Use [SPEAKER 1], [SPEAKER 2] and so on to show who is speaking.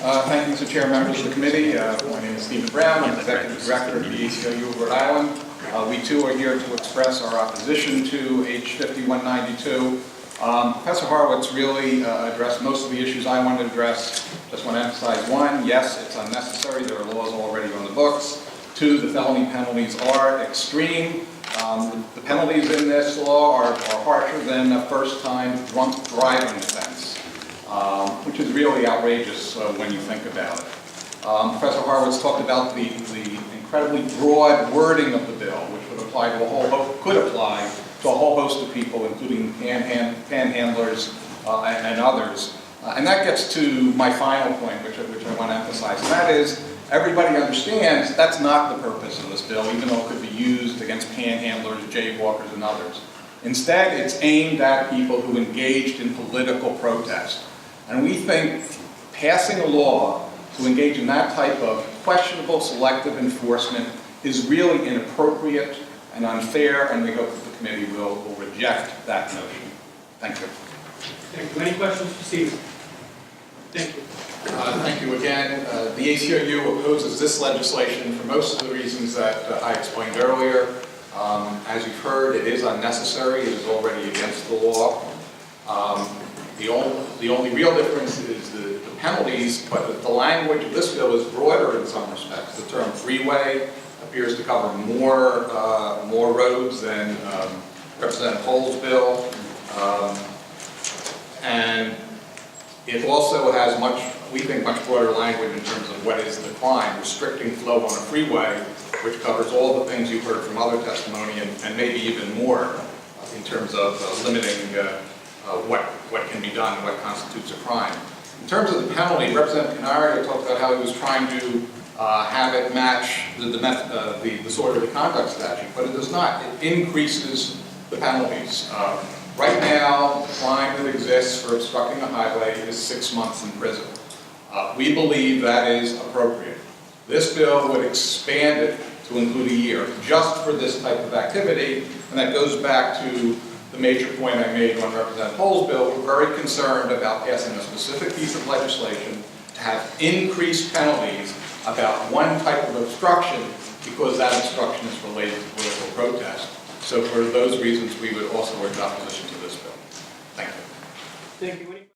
[SPEAKER 1] Thank you, Mr. Chair, members of the committee. My name is Stephen Brown. I'm Executive Director of the ACLU of Rhode Island. We too are here to express our opposition to H 5192. Professor Horowitz really addressed most of the issues I wanted to address. Just want to emphasize one, yes, it's unnecessary. There are laws already on the books. Two, the felony penalties are extreme. The penalties in this law are harsher than a first-time drunk driving offense, which is really outrageous when you think about it. Professor Horowitz talked about the incredibly broad wording of the bill, which would apply to could apply to a whole host of people, including panhandlers and others. And that gets to my final point, which I want to emphasize, and that is everybody understands that's not the purpose of this bill, even though it could be used against panhandlers, jaywalkers, and others. Instead, it's aimed at people who engaged in political protest. And we think passing a law to engage in that type of questionable selective enforcement is really inappropriate and unfair, and we hope that the committee will reject that notion. Thank you.
[SPEAKER 2] Thank you. Any questions for Steve? Thank you.
[SPEAKER 1] Thank you again. The ACLU opposes this legislation for most of the reasons that I explained earlier. As you've heard, it is unnecessary. It is already against the law. The only real difference is the penalties, but the language of this bill is broader in some respects. The term freeway appears to cover more roads than Representative Hull's bill. And it also has we think, much broader language in terms of what is the crime, restricting flow on a freeway, which covers all the things you've heard from other testimony and maybe even more in terms of limiting what can be done, what constitutes a crime. In terms of the penalty, Representative Canario talked about how he was trying to have it match the disorderly conduct statute, but it does not. It increases the penalties. Right now, the crime that exists for obstructing a highway is 6 months in prison. We believe that is appropriate. This bill would expand it to include a year just for this type of activity, and that goes back to the major point I made on Representative Hull's bill. We're very concerned about passing a specific piece of legislation to have increased penalties about one type of obstruction because that obstruction is related to political protest. So for those reasons, we would also urge opposition to this bill. Thank you.
[SPEAKER 2] Thank you.